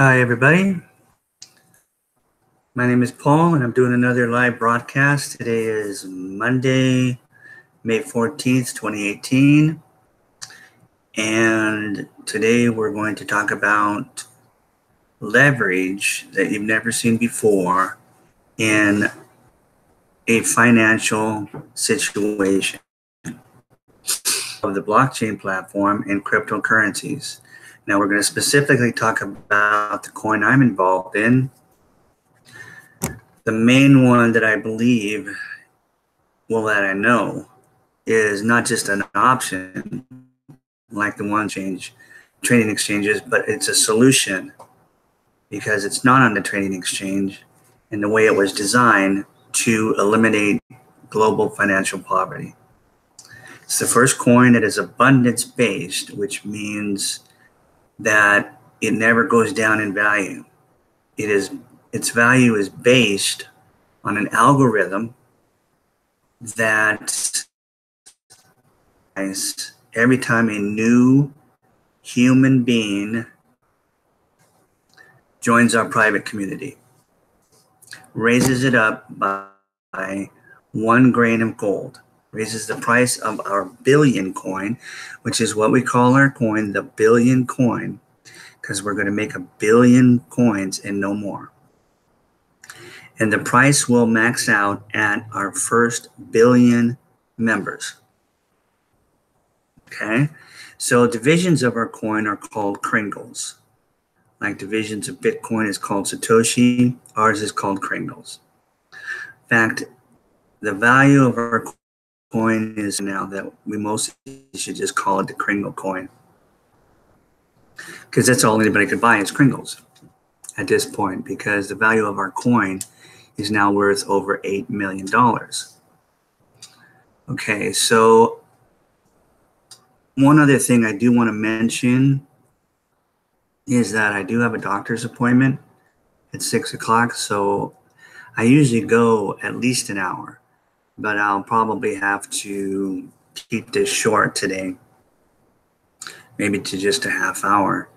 Hi, everybody. My name is Paul, and I'm doing another live broadcast. Today is Monday, May 14th, 2018. And today we're going to talk about leverage that you've never seen before in a financial situation of the blockchain platform and cryptocurrencies. Now, we're going to specifically talk about the coin I'm involved in. The main one that I believe, that I know, is not just an option like the one trading exchanges, but it's a solution because it's not on the trading exchange and the way it was designed to eliminate global financial poverty. It's the first coin that is abundance-based, which means that it never goes down in value. Its value is based on an algorithm that every time a new human being joins our private community, raises it up by 1 grain of gold, raises the price of our billion coin, which is what we call our coin, the billion coin, because we're going to make 1 billion coins and no more. And the price will max out at our first 1 billion members. Okay, so divisions of our coin are called Kringles. Like divisions of Bitcoin is called Satoshi, ours is called Kringles. In fact, the value of our coin is now that we mostly should just call it the Kringle coin, because that's all anybody could buy is Kringles at this point, because the value of our coin is now worth over $8 million. Okay, so one other thing I do want to mention is that I do have a doctor's appointment at 6 o'clock, so I usually go at least an hour, but I'll probably have to keep this short today, maybe to just a half hour,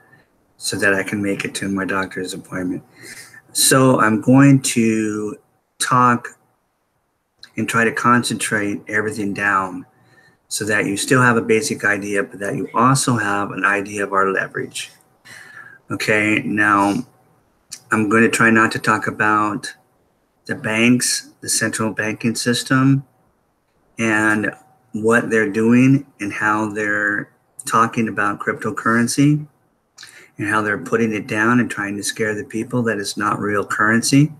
so that I can make it to my doctor's appointment. So I'm going to talk and try to concentrate everything down so that you still have a basic idea, but that you also have an idea of our leverage. Okay, now I'm going to try not to talk about the banks, the central banking system, and what they're doing and how they're talking about cryptocurrency and how they're putting it down and trying to scare the people that it's not real currency,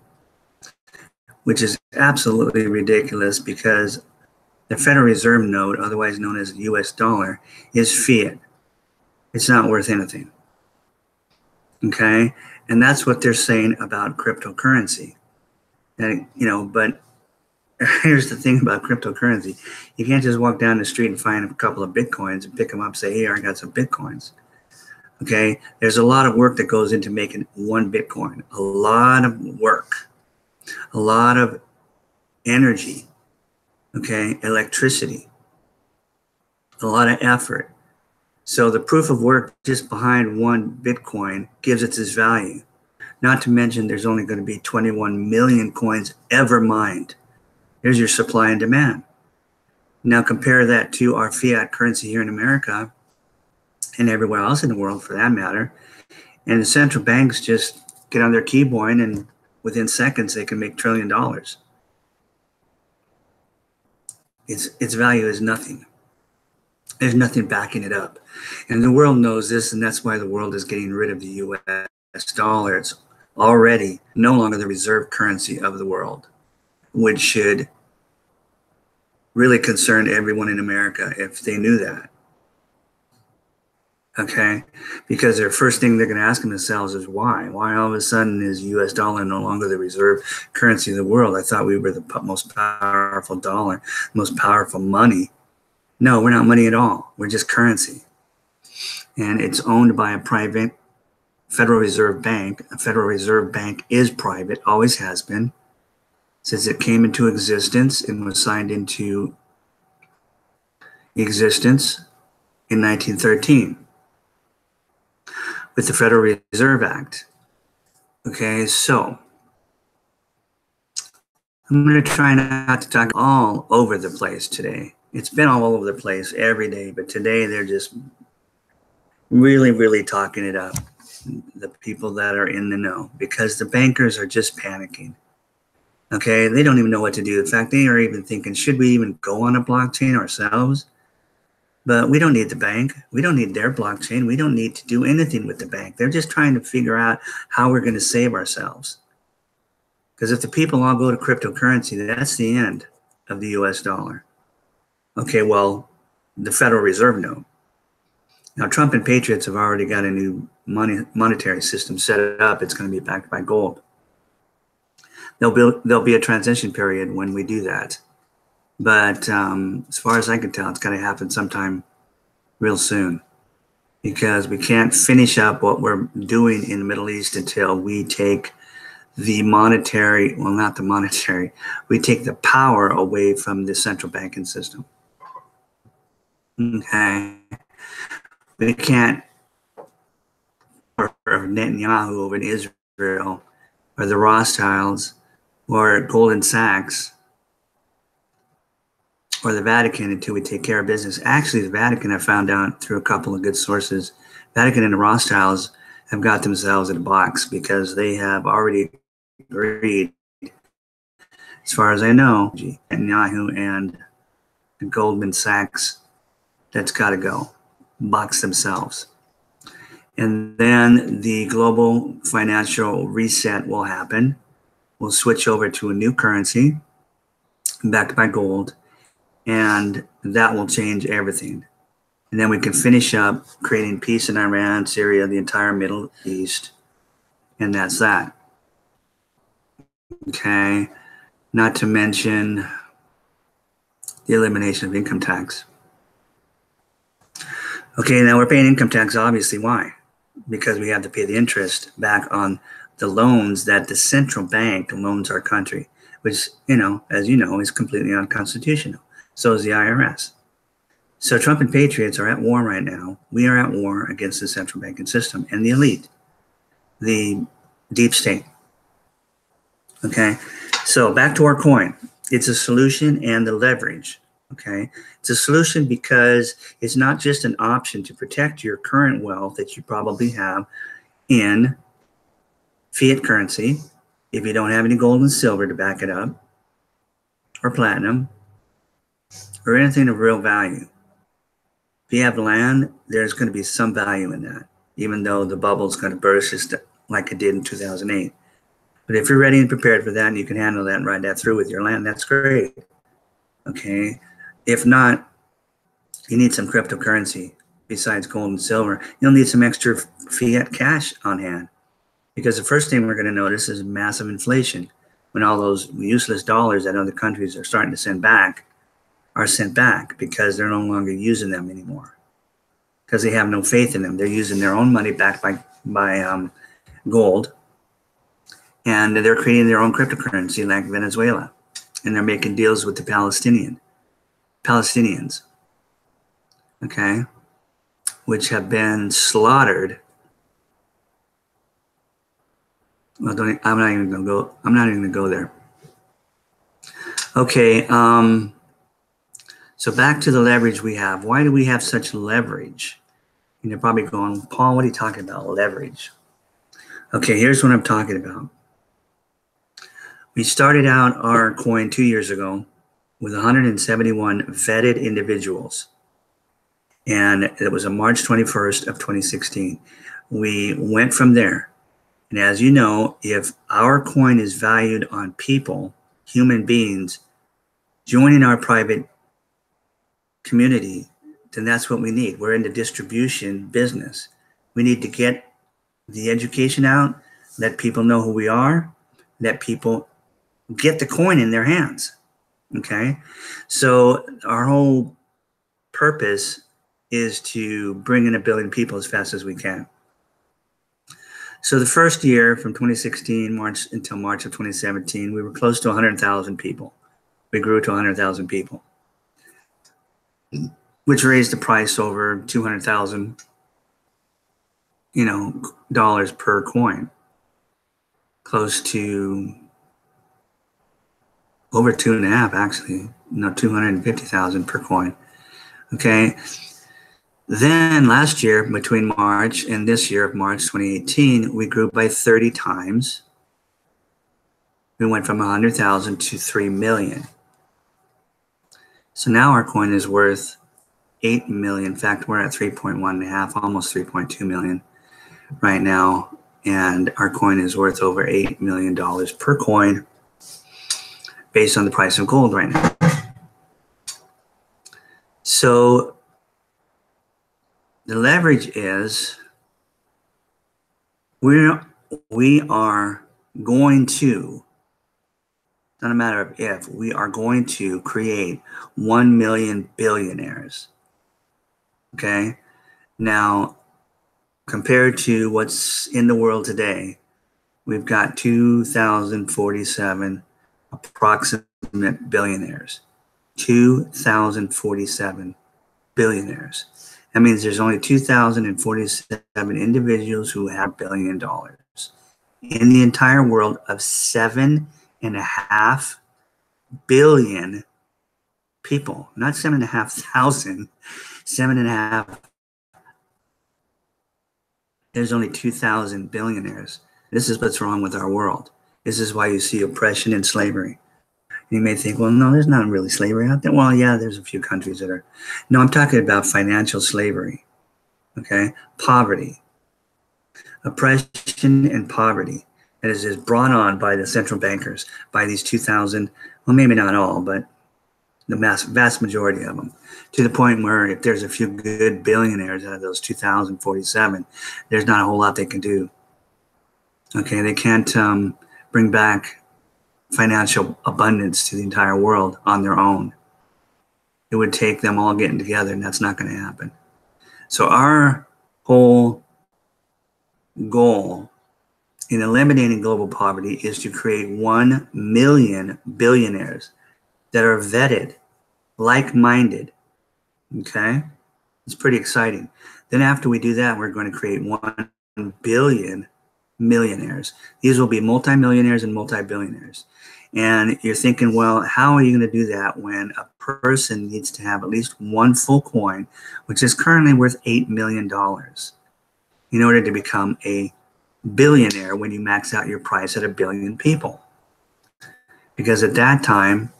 which is absolutely ridiculous because the Federal Reserve note, otherwise known as the US dollar, is fiat. It's not worth anything. Okay? And that's what they're saying about cryptocurrency. And, but here's the thing about cryptocurrency. You can't just walk down the street and find a couple of Bitcoins and pick them up and say, here, I got some Bitcoins. Okay? There's a lot of work that goes into making 1 Bitcoin. A lot of work. A lot of energy. Okay? Electricity. A lot of effort. So the proof of work just behind 1 Bitcoin gives it this value. Not to mention there's only going to be 21 million coins ever mined. There's your supply and demand. Now compare that to our fiat currency here in America and everywhere else in the world for that matter. And the central banks just get on their keyboard and within seconds they can make $1 trillion. Its value is nothing. There's nothing backing it up. And the world knows this, and that's why the world is getting rid of the US dollar. It's already no longer the reserve currency of the world, which should really concern everyone in America if they knew that. Okay? Because their first thing they're going to ask themselves is why? Why all of a sudden is US dollar no longer the reserve currency of the world? I thought we were the most powerful dollar, most powerful money. No, we're not money at all. We're just currency. And it's owned by a private Federal Reserve Bank. A Federal Reserve Bank is private, always has been. Since it came into existence and was signed into existence in 1913 with the Federal Reserve Act. Okay, so I'm going to try not to talk all over the place today. It's been all over the place every day, but today they're just really, really talking it up, the people that are in the know, because the bankers are just panicking. Okay, they don't even know what to do. In fact, they are even thinking, should we even go on a blockchain ourselves? But we don't need the bank. We don't need their blockchain. We don't need to do anything with the bank. They're just trying to figure out how we're going to save ourselves. Because if the people all go to cryptocurrency, that's the end of the US dollar. Okay, well, the Federal Reserve note. Now, Trump and Patriots have already got a new monetary system set up. It's going to be backed by gold. There'll be a transition period when we do that. But as far as I can tell, it's going to happen sometime real soon, because we can't finish up what we're doing in the Middle East until we take the monetary, well, not the monetary, we take the power away from the central banking system. Okay. We can't, or Netanyahu over in Israel, or the Rothschilds, or Goldman Sachs, or the Vatican until we take care of business. Actually, the Vatican, I found out through a couple of good sources, Vatican and the Rothschilds have got themselves in a box because they have already agreed, as far as I know, Netanyahu and Goldman Sachs, that's got to go, box themselves. And then the global financial reset will happen. We'll switch over to a new currency backed by gold, and that will change everything. And then we can finish up creating peace in Iran, Syria, the entire Middle East, and that's that. Okay, not to mention the elimination of income tax. Okay, now we're paying income tax, obviously. Why? Because we have to pay the interest back on the loans that the central bank loans our country, which, as you know, is completely unconstitutional. So is the IRS. So Trump and Patriots are at war right now. We are at war against the central banking system and the elite, the deep state. Okay, so back to our coin. It's a solution and the leverage. Okay, it's a solution because it's not just an option to protect your current wealth that you probably have in fiat currency, if you don't have any gold and silver to back it up, or platinum, or anything of real value. If you have land, there's going to be some value in that, even though the bubble's going to burst just like it did in 2008. But if you're ready and prepared for that and you can handle that and ride that through with your land, that's great. Okay. If not, you need some cryptocurrency besides gold and silver. You'll need some extra fiat cash on hand, because the first thing we're going to notice is massive inflation when all those useless dollars that other countries are starting to send back are sent back because they're no longer using them anymore, because they have no faith in them. They're using their own money backed by gold, and they're creating their own cryptocurrency like Venezuela, and they're making deals with the Palestinians, okay, which have been slaughtered. Well, I'm not even going to go there. Okay, so back to the leverage we have. Why do we have such leverage? And you're probably going, Paul, what are you talking about, leverage? Okay, here's what I'm talking about. We started out our coin 2 years ago with 171 vetted individuals. And it was on March 21st of 2016. We went from there. And as you know, if our coin is valued on people, human beings, joining our private community, then that's what we need. We're in the distribution business. We need to get the education out, let people know who we are, let people get the coin in their hands. Okay, so our whole purpose is to bring in 1 billion people as fast as we can. So the first year, from 2016 March until March of 2017, we were close to 100,000 people. We grew to 100,000 people, which raised the price over 200,000, dollars per coin. close to over 2.5, actually, 250,000 per coin. Okay. Then last year, between March and this year of March 2018, we grew by 30 times. We went from 100,000 to 3 million. So now our coin is worth 8 million. In fact, we're at 3.1.5, almost 3.2 million right now. And our coin is worth over $8 million per coin based on the price of gold right now. So the leverage is we are going to, not a matter of if, we are going to create 1 million billionaires. Okay? Now, compared to what's in the world today, we've got 2,047 approximate billionaires. 2,047 billionaires. That means there's only 2,047 individuals who have $1 billion. In the entire world of 7.5 billion people, not 7,500, 7.5. There's only 2,000 billionaires. This is what's wrong with our world. This is why you see oppression and slavery. You may think, well, no, there's not really slavery out there. Well, yeah, there's a few countries that are. No, I'm talking about financial slavery, okay? Poverty, oppression and poverty. That is just brought on by the central bankers, by these 2,000, well, maybe not all, but the vast majority of them, to the point where if there's a few good billionaires out of those 2,047, there's not a whole lot they can do. Okay, they can't bring back financial abundance to the entire world on their own. It would take them all getting together, and that's not going to happen. So our whole goal in eliminating global poverty is to create 1 million billionaires that are vetted, like-minded. Okay? It's pretty exciting. Then after we do that, we're going to create 1 billion millionaires. These will be multimillionaires and multi-billionaires. And you're thinking, well, how are you going to do that when a person needs to have at least one full coin, which is currently worth $8 million, in order to become a billionaire when you max out your price at 1 billion people? Because at that time,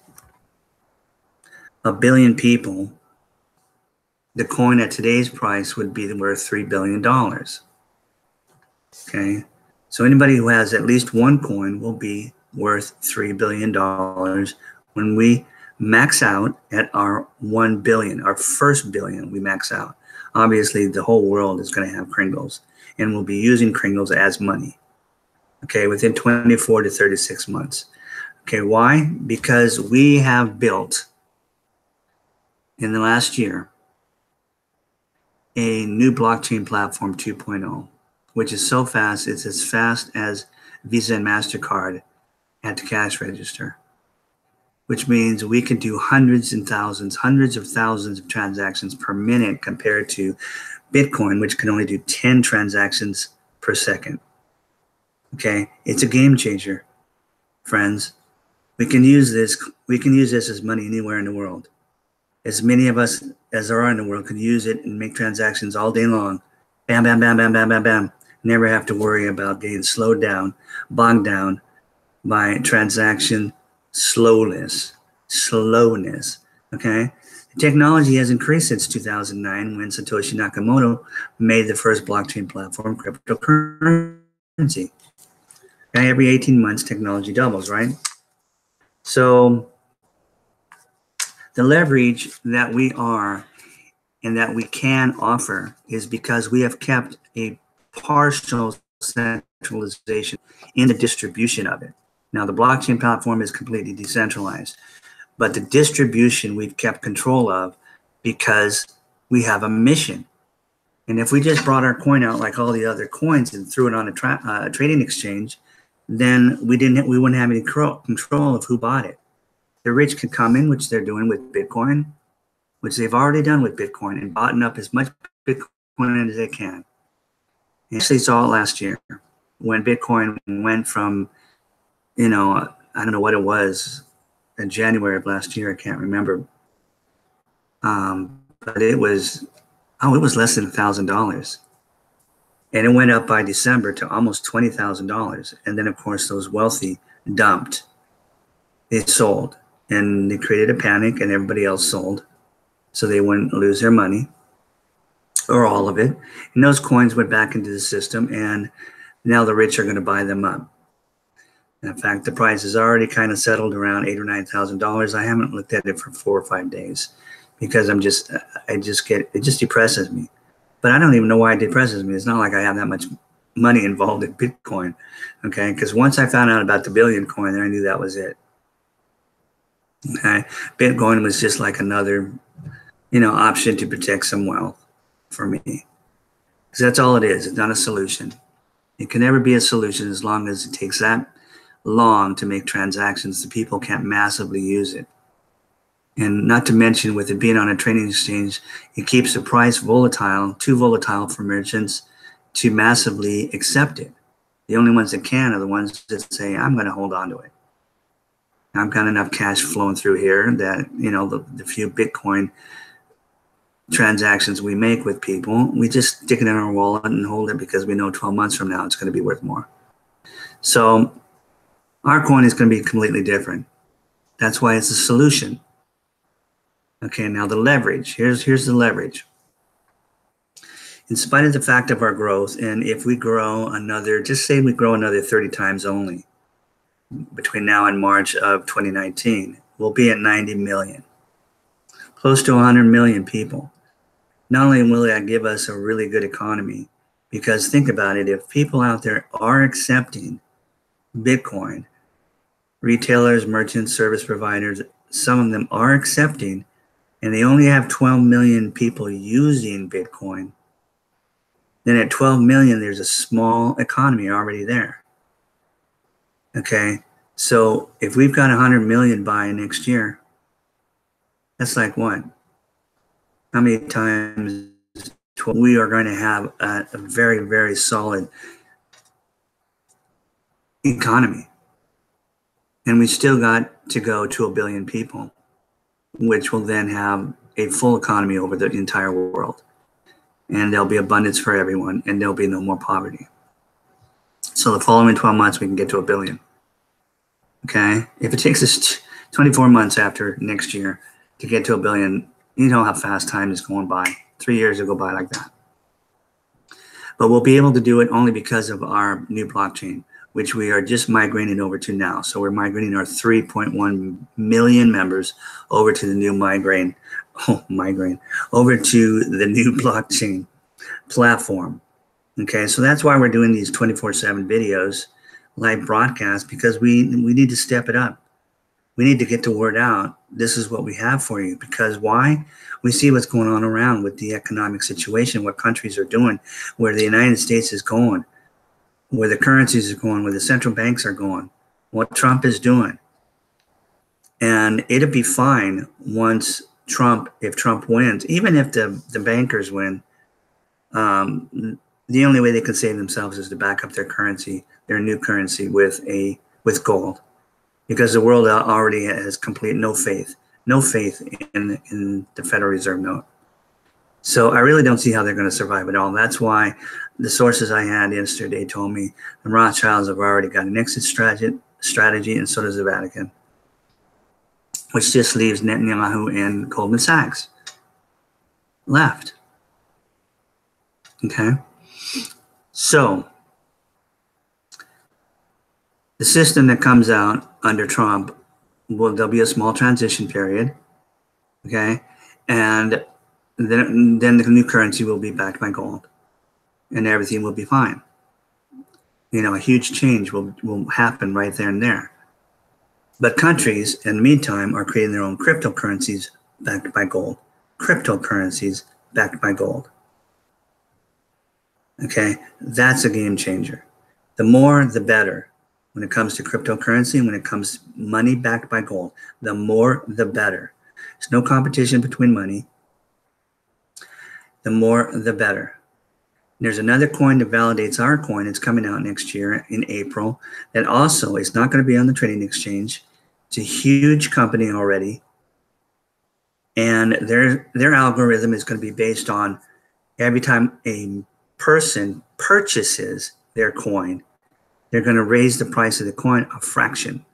1 billion people, the coin at today's price would be worth $3 billion. Okay? So anybody who has at least one coin will be worth $3 billion when we max out at our 1 billion, our first billion we max out. Obviously, the whole world is going to have Kringles, and we'll be using Kringles as money, okay, within 24 to 36 months. Okay, why? Because we have built, in the last year, a new blockchain platform 2.0, which is so fast, it's as fast as Visa and MasterCard at the cash register, which means we can do hundreds of thousands of transactions per minute compared to Bitcoin, which can only do 10 transactions per second. Okay, it's a game changer, friends. We can use this as money anywhere in the world. As many of us as there are in the world can use it and make transactions all day long. Bam, bam, bam, bam, bam, bam, bam. Never have to worry about getting slowed down, bogged down by transaction slowness, okay? Technology has increased since 2009 when Satoshi Nakamoto made the first blockchain platform, cryptocurrency. Okay, every 18 months, technology doubles, right? So the leverage that we are and that we can offer is because we have kept a partial centralization in the distribution of it. Now, the blockchain platform is completely decentralized, but the distribution we've kept control of because we have a mission. And if we just brought our coin out like all the other coins and threw it on a trading exchange, then we wouldn't have any control of who bought it. The rich could come in, which they're doing with Bitcoin, which they've already done with Bitcoin, and bought up as much Bitcoin as they can. And actually saw it last year when Bitcoin went from, I don't know what it was in January of last year, I can't remember. But it was less than $1,000. And it went up by December to almost $20,000. And then, of course, those wealthy dumped. They sold. And they created a panic, and everybody else sold so they wouldn't lose their money or all of it. And those coins went back into the system, and now the rich are going to buy them up. And in fact, the price is already kind of settled around $8,000 or $9,000. I haven't looked at it for 4 or 5 days because it just depresses me. But I don't even know why it depresses me. It's not like I have that much money involved in Bitcoin, okay? Because once I found out about the billion coin, I knew that was it. Okay, Bitcoin was just like another, option to protect some wealth for me. Because that's all it is. It's not a solution. It can never be a solution as long as it takes that long to make transactions. The people can't massively use it. And not to mention, with it being on a trading exchange, it keeps the price volatile, too volatile for merchants to massively accept it. The only ones that can are the ones that say, I'm going to hold on to it. I've got enough cash flowing through here that, the few Bitcoin transactions we make with people, we just stick it in our wallet and hold it because we know 12 months from now it's going to be worth more. So our coin is going to be completely different. That's why it's a solution. Okay, now the leverage. Here's the leverage. In spite of the fact of our growth, and if we grow another, just say we grow another 30 times only, between now and March of 2019, we'll be at 90 million, close to 100 million people. Not only will that give us a really good economy, because think about it, if people out there are accepting Bitcoin, retailers, merchants, service providers, some of them are accepting, and they only have 12 million people using Bitcoin, then at 12 million, there's a small economy already there. Okay, so if we've got 100 million by next year, that's like what? How many times we are going to have a very, very solid economy? And we still got to go to 1 billion people, which will then have a full economy over the entire world. And there'll be abundance for everyone, and there'll be no more poverty. So the following 12 months, we can get to 1 billion. Okay? If it takes us 24 months after next year to get to 1 billion, you know how fast time is going by. 3 years will go by like that. But we'll be able to do it only because of our new blockchain, which we are just migrating over to now. So we're migrating our 3.1 million members over to the new over to the new blockchain platform. Okay, so that's why we're doing these 24/7 videos, live broadcasts, because we need to step it up. We need to get the word out. This is what we have for you. Because why? We see what's going on around with the economic situation, what countries are doing, where the United States is going, where the currencies are going, where the central banks are going, what Trump is doing. And it'll be fine once if Trump wins, even if the bankers win. The only way they can save themselves is to back up their currency, their new currency, with gold, because the world already has no faith in the Federal Reserve note. So I really don't see how they're going to survive at all. That's why the sources I had yesterday told me the Rothschilds have already got an exit strategy, and so does the Vatican, which just leaves Netanyahu and Goldman Sachs left. Okay, so the system that comes out under Trump, there'll be a small transition period, okay, and then the new currency will be backed by gold, and everything will be fine. A huge change will happen right there and there. But countries, in the meantime, are creating their own cryptocurrencies backed by gold. Cryptocurrencies backed by gold. Okay, that's a game changer. The more, the better. When it comes to cryptocurrency and when it comes to money backed by gold, the more, the better. There's no competition between money. The more, the better. There's another coin that validates our coin. It's coming out next year in April. That also is not going to be on the trading exchange. It's a huge company already. And their algorithm is going to be based on every time a person purchases their coin, they're going to raise the price of the coin a fraction,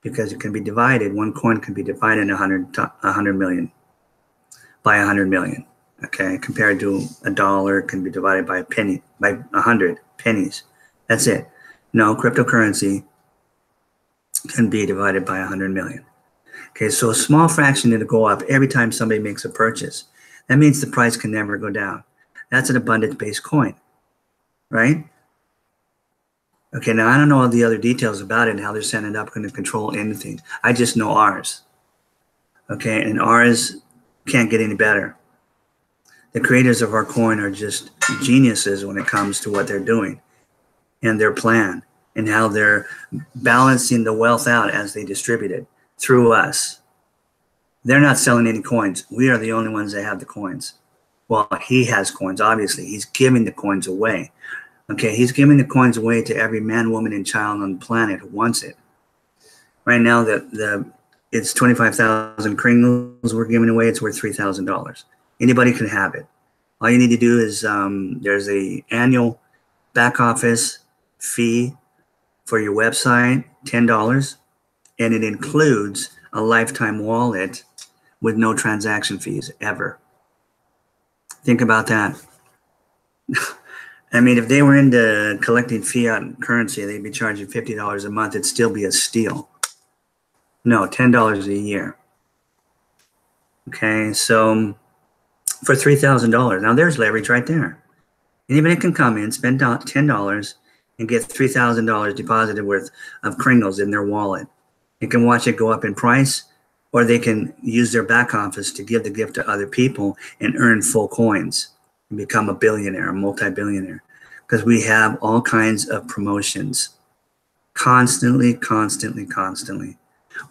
because it can be divided. One coin can be divided 100 million by 100 million. Okay, compared to a dollar can be divided by a penny, by 100 pennies. That's it. No, cryptocurrency can be divided by 100 million. Okay, so a small fraction it'll go up every time somebody makes a purchase. That means the price can never go down. That's an abundance-based coin, right? Okay, now I don't know all the other details about it and how they're setting it up going to control anything. I just know ours. Okay, and ours can't get any better. The creators of our coin are just geniuses when it comes to what they're doing and their plan and how they're balancing the wealth out as they distribute it through us. They're not selling any coins. We are the only ones that have the coins. Well, he has coins, obviously. He's giving the coins away. Okay, he's giving the coins away to every man, woman, and child on the planet who wants it. Right now, it's 25,000 Kringles we're giving away. It's worth $3,000. Anybody can have it. All you need to do is there's a annual back office fee for your website, $10, and it includes a lifetime wallet with no transaction fees ever. Think about that. I mean, if they were into collecting fiat currency, they'd be charging $50 a month. It'd still be a steal. No, $10 a year. Okay, so for $3,000. Now there's leverage right there. Anybody can come in, spend $10, and get $3,000 deposited worth of Kringles in their wallet. They can watch it go up in price, or they can use their back office to give the gift to other people and earn full coins and become a billionaire, a multi-billionaire. Because we have all kinds of promotions. Constantly.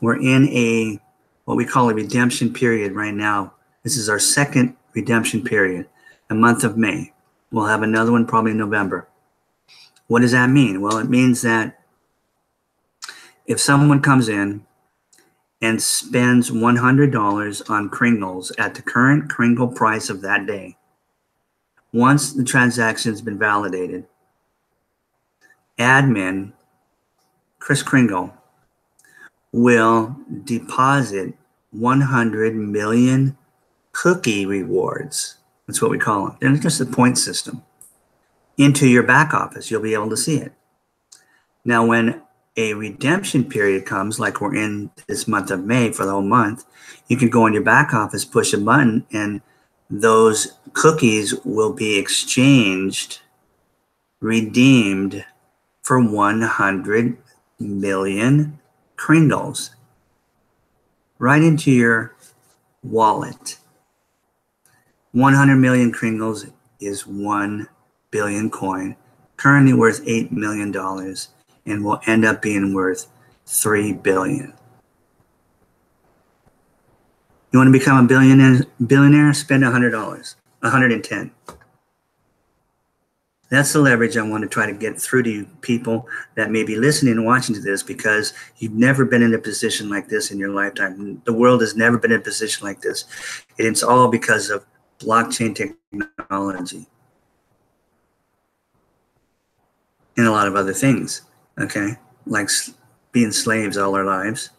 We're in what we call a redemption period right now. This is our second redemption period, the month of May. We'll have another one probably in November. What does that mean? Well, it means that if someone comes in and spends $100 on Kringles at the current Kringle price of that day, once the transaction has been validated, admin Chris Kringle will deposit 100 million cookie rewards. That's what we call them. They're just a point system into your back office. You'll be able to see it. Now, when a redemption period comes, like we're in this month of May for the whole month, you can go in your back office, push a button, and those cookies will be exchanged, redeemed for 100 million Kringles right into your wallet. 100 million Kringles is 1 billion coin, currently worth $8 million, and will end up being worth $3 billion. You want to become a billionaire? Spend $100, 110. That's the leverage I want to try to get through to you people that may be listening and watching to this, because you've never been in a position like this in your lifetime. The world has never been in a position like this. And it's all because of blockchain technology and a lot of other things, okay? Like being slaves all our lives.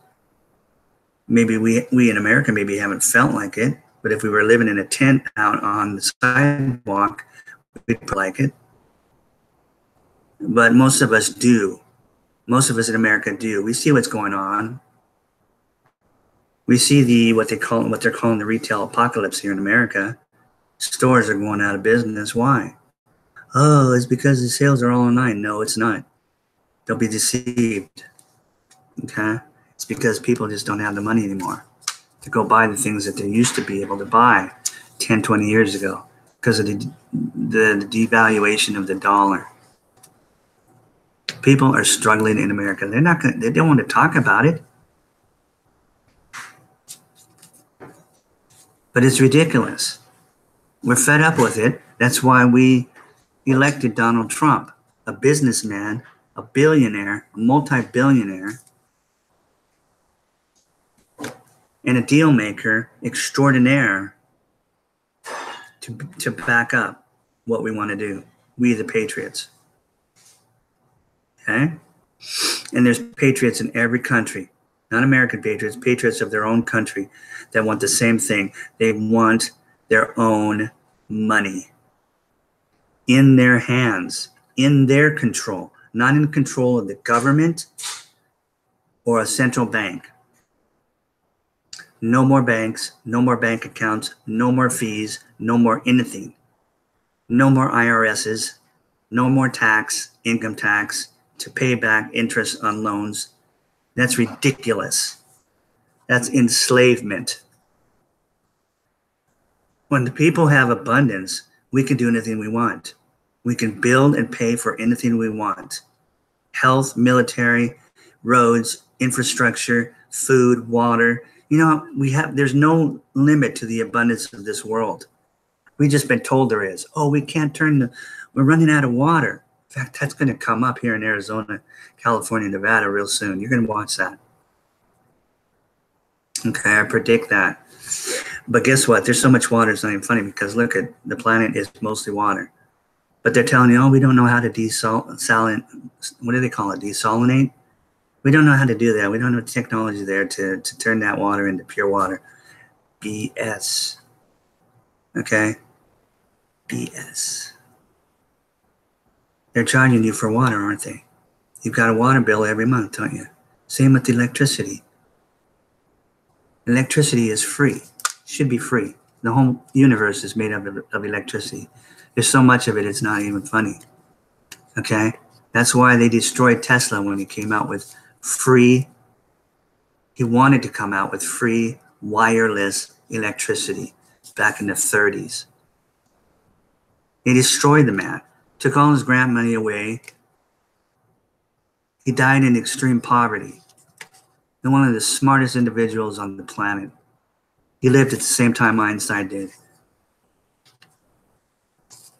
Maybe we in America maybe haven't felt like it, but if we were living in a tent out on the sidewalk, we'd like it. But most of us do. Most of us in America do. We see what's going on. We see what they're calling the retail apocalypse here in America. Stores are going out of business. Why? Oh, it's because the sales are all online. No, it's not. They'll be deceived. Okay? It's because people just don't have the money anymore to go buy the things that they used to be able to buy 10, 20 years ago because of the devaluation of the dollar. People are struggling in America. They don't want to talk about it. But it's ridiculous. We're fed up with it. That's why we elected Donald Trump, a businessman, a billionaire, a multi-billionaire, and a deal maker extraordinaire to back up what we want to do, we the patriots. Okay? And there's patriots in every country, not American patriots, patriots of their own country that want the same thing. They want their own money in their hands, in their control, not in control of the government or a central bank. No more banks, no more bank accounts, no more fees, no more anything. No more IRSs, no more tax, income tax to pay back interest on loans. That's ridiculous. That's enslavement. When the people have abundance, we can do anything we want. We can build and pay for anything we want. Health, military, roads, infrastructure, food, water. You know, there's no limit to the abundance of this world. We've just been told there is. Oh, we can't we're running out of water. In fact, that's going to come up here in Arizona, California, Nevada real soon. You're going to watch that. Okay, I predict that. But guess what? There's so much water, it's not even funny, because look at the planet is mostly water. But they're telling you, oh, we don't know how to what do they call it? Desalinate? We don't know how to do that. We don't have technology there to turn that water into pure water. BS. Okay? BS. They're charging you for water, aren't they? You've got a water bill every month, don't you? Same with electricity. Electricity is free. Should be free. The whole universe is made up of electricity. There's so much of it, it's not even funny. Okay? That's why they destroyed Tesla when he came out with free. He wanted to come out with free wireless electricity back in the 30s. He destroyed the man. Took all his grant money away. He died in extreme poverty. And one of the smartest individuals on the planet. He lived at the same time Einstein did.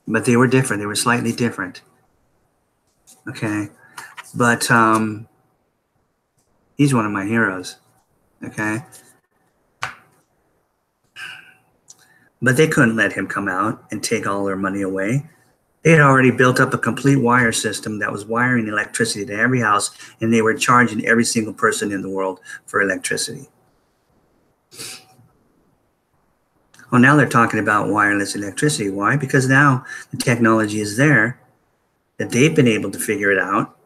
But they were different. They were slightly different. Okay. But he's one of my heroes. Okay. But they couldn't let him come out and take all their money away. They had already built up a complete wire system that was wiring electricity to every house, and they were charging every single person in the world for electricity. Well, now they're talking about wireless electricity. Why? Because now the technology is there, that they've been able to figure it out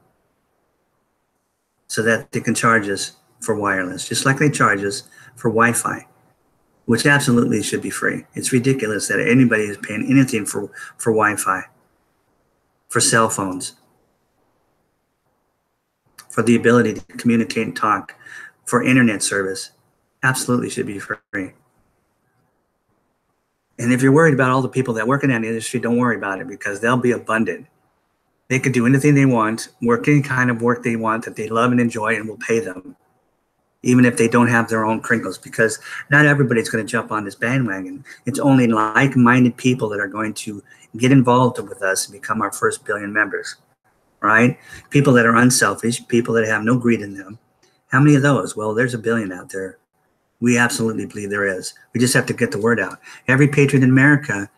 so that they can charge us for wireless, just like they charge us for Wi-Fi, which absolutely should be free. It's ridiculous that anybody is paying anything for Wi-Fi, for cell phones, for the ability to communicate and talk, for internet service. Absolutely should be free. And if you're worried about all the people that work in that industry, don't worry about it, because they'll be abundant. They can do anything they want, work any kind of work they want that they love and enjoy, and we'll pay them, even if they don't have their own Kringles, because not everybody's going to jump on this bandwagon. It's only like-minded people that are going to get involved with us and become our first billion members, right? People that are unselfish, people that have no greed in them. How many of those? Well, there's a billion out there. We absolutely believe there is. We just have to get the word out. Every patriot in America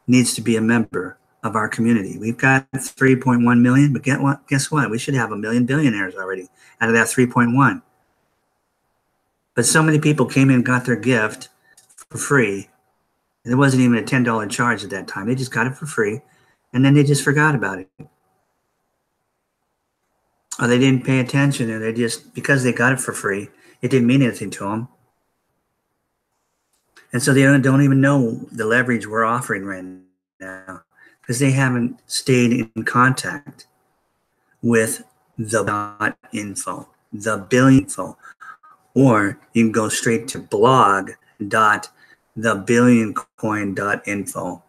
needs to be a member of our community. We've got 3.1 million, but guess what? We should have 1 million billionaires already out of that 3.1. But so many people came in and got their gift for free. There wasn't even a $10 charge at that time. They just got it for free, and then they just forgot about it. Or they didn't pay attention, and because they got it for free, it didn't mean anything to them. And so they don't even know the leverage we're offering right now, because they haven't stayed in contact with the .info, the billion info. Or you can go straight to blog.thebillioncoin.info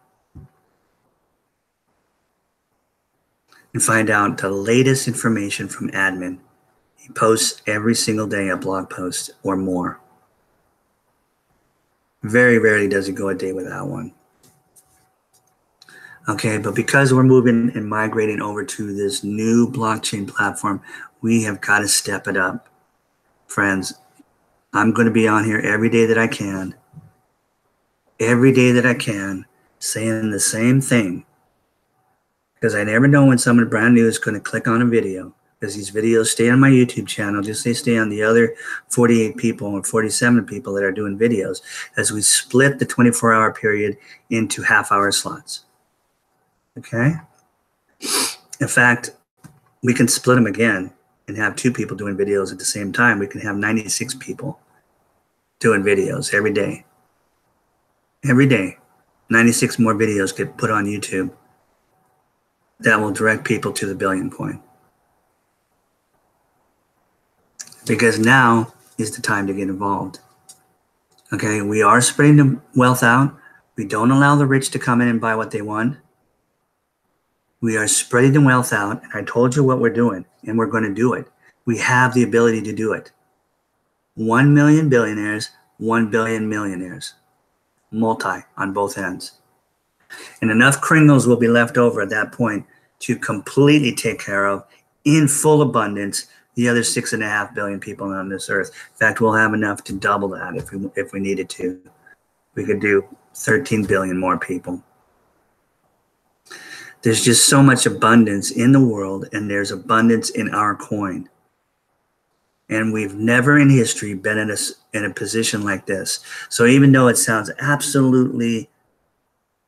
and find out the latest information from admin. He posts every single day a blog post or more. Very rarely does he go a day without one. Okay, but because we're moving and migrating over to this new blockchain platform, we have got to step it up. Friends, I'm going to be on here every day that I can, saying the same thing. Because I never know when someone brand new is going to click on a video. Because these videos stay on my YouTube channel, just they stay on the other 48 people or 47 people that are doing videos, as we split the 24-hour period into half-hour slots. Okay? In fact, we can split them again and have 2 people doing videos at the same time. We can have 96 people doing videos every day. Every day, 96 more videos get put on YouTube that will direct people to the billion coin. Because now is the time to get involved. Okay, we are spreading the wealth out. We don't allow the rich to come in and buy what they want. We are spreading the wealth out, and I told you what we're doing, and we're going to do it. We have the ability to do it. 1 million billionaires, 1 billion millionaires. Multi on both ends. And enough Kringles will be left over at that point to completely take care of, in full abundance, the other 6.5 billion people on this earth. In fact, we'll have enough to double that if we needed to. We could do 13 billion more people. There's just so much abundance in the world, and there's abundance in our coin. And we've never in history been in a position like this. So even though it sounds absolutely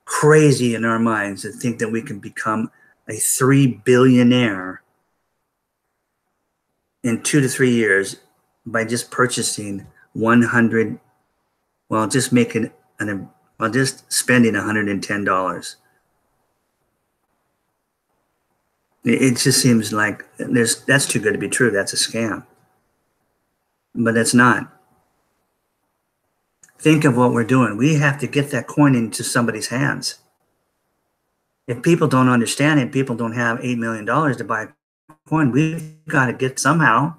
crazy in our minds to think that we can become a 3 billionaire in 2 to 3 years by just purchasing 100, well, just making just spending $110. It just seems like that's too good to be true. That's a scam. But that's not. Think of what we're doing. We have to get that coin into somebody's hands. If people don't understand it, people don't have $8 million to buy a coin, we've got to get somehow.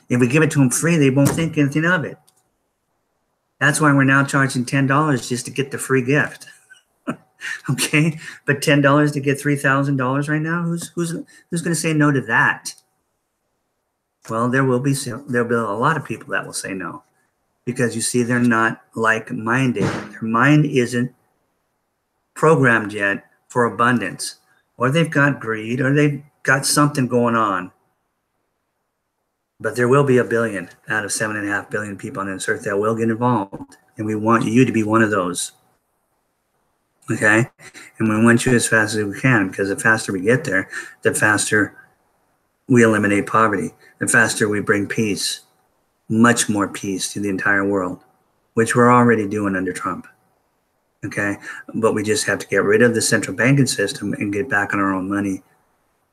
If we give it to them free, they won't think anything of it. That's why we're now charging $10 just to get the free gift. Okay, but $10 to get $3,000 right now, who's going to say no to that? Well, there'll be a lot of people that will say no, because you see, they're not like-minded. Their mind isn't programmed yet for abundance, or they've got greed, or they've got something going on. But there will be a billion out of 7.5 billion people on this earth that will get involved, and we want you to be one of those. Okay, and we want you as fast as we can, because the faster we get there, the faster we eliminate poverty, the faster we bring peace, much more peace to the entire world, which we're already doing under Trump. Okay, but we just have to get rid of the central banking system and get back on our own money,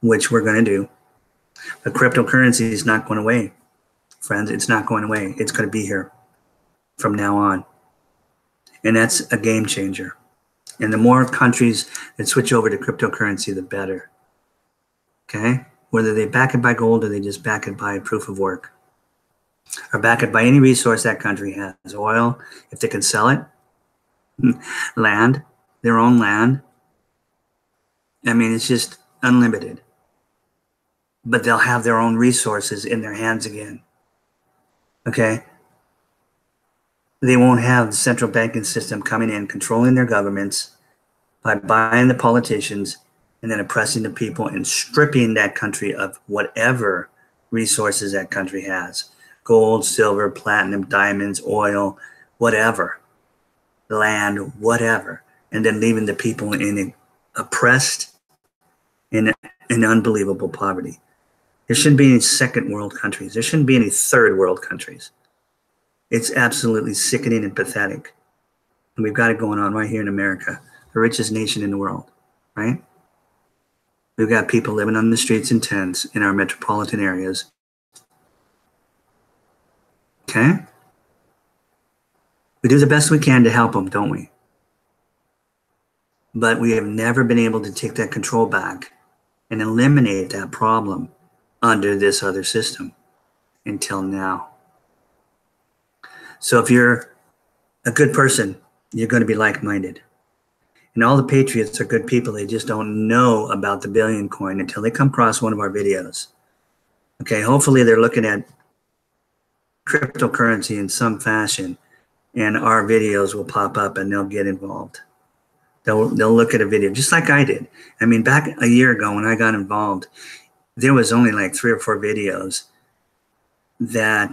which we're going to do. But cryptocurrency is not going away, friends. It's not going away. It's going to be here from now on, and that's a game changer. And the more countries that switch over to cryptocurrency, the better. Okay? Whether they back it by gold or they just back it by proof of work, or back it by any resource that country has. Oil, if they can sell it. Land, their own land. I mean, it's just unlimited. But they'll have their own resources in their hands again. Okay? They won't have the central banking system coming in, controlling their governments by buying the politicians and then oppressing the people and stripping that country of whatever resources that country has. Gold, silver, platinum, diamonds, oil, whatever. Land, whatever. And then leaving the people in oppressed in unbelievable poverty. There shouldn't be any second world countries. There shouldn't be any third world countries. It's absolutely sickening and pathetic. And we've got it going on right here in America, the richest nation in the world, right? We've got people living on the streets in tents in our metropolitan areas. Okay? We do the best we can to help them, don't we? But we have never been able to take that control back and eliminate that problem under this other system until now. So if you're a good person, you're going to be like-minded. And all the patriots are good people. They just don't know about the billion coin until they come across one of our videos. Okay, hopefully they're looking at cryptocurrency in some fashion, and our videos will pop up and they'll get involved. They'll look at a video just like I did. I mean, back a year ago when I got involved, there was only like 3 or 4 videos that,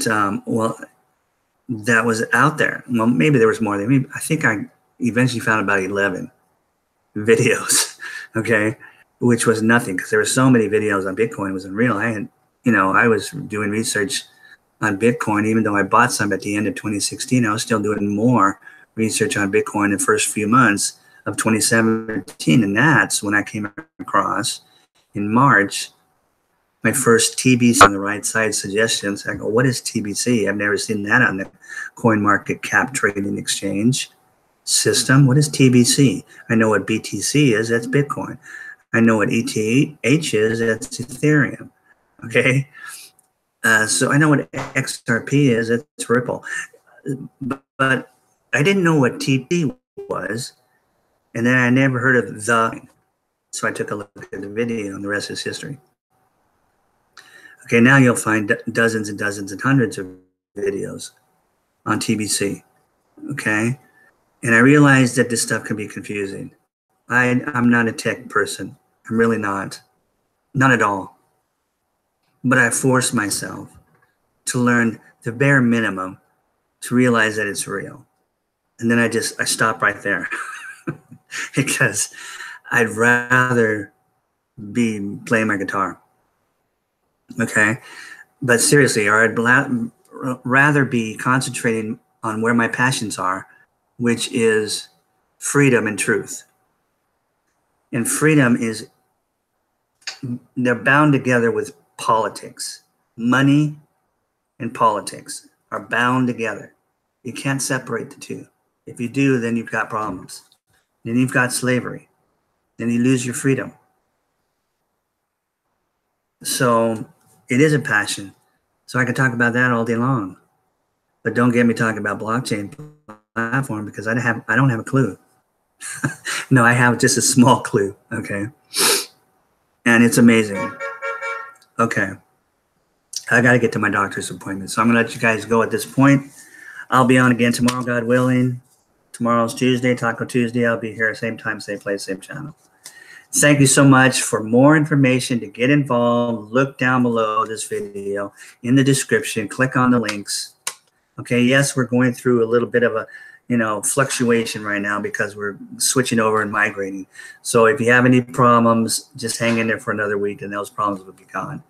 that was out there. Well, maybe there was more. I think I eventually found about 11 videos, okay, which was nothing because there were so many videos on Bitcoin. It was unreal. I was doing research on Bitcoin, even though I bought some at the end of 2016. I was still doing more research on Bitcoin in the first few months of 2017, and that's when I came across in March my first TBC on the right side suggestions. I go, what is TBC? I've never seen that on the coin market cap trading exchange system. What is TBC? I know what BTC is. That's Bitcoin. I know what ETH is. That's Ethereum. Okay. So I know what XRP is. It's Ripple. But I didn't know what TP was. And then I never heard of the. So I took a look at the video, and the rest is history. Okay, now you'll find dozens and dozens and hundreds of videos on TBC. Okay, and I realized that this stuff can be confusing. I'm not a tech person. I'm really not. Not at all. But I forced myself to learn the bare minimum to realize that it's real. And then I stopped right there because I'd rather be playing my guitar. Okay. But seriously, or I'd rather be concentrating on where my passions are, which is freedom and truth. And freedom is, they're bound together with politics. Money and politics are bound together. You can't separate the two. If you do, then you've got problems. Then you've got slavery. Then you lose your freedom. So it is a passion. So I could talk about that all day long. But don't get me talking about blockchain platform because I don't have a clue. No, I have just a small clue. Okay. And it's amazing. Okay. I got to get to my doctor's appointment. So I'm going to let you guys go at this point. I'll be on again tomorrow, God willing. Tomorrow's Tuesday, Taco Tuesday. I'll be here same time, same place, same channel. Thank you so much. For more information to get involved, look down below this video in the description. Click on the links. Okay, yes, we're going through a little bit of a fluctuation right now because we're switching over and migrating. So if you have any problems, just hang in there for another week and those problems will be gone.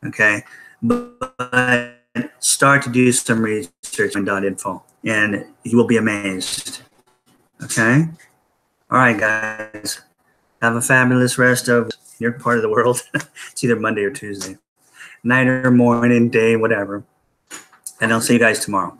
Okay, but start to do some research on .info and you will be amazed. Okay, all right, guys. Have a fabulous rest of your part of the world. It's either Monday or Tuesday. Night or morning, day, whatever. And I'll see you guys tomorrow.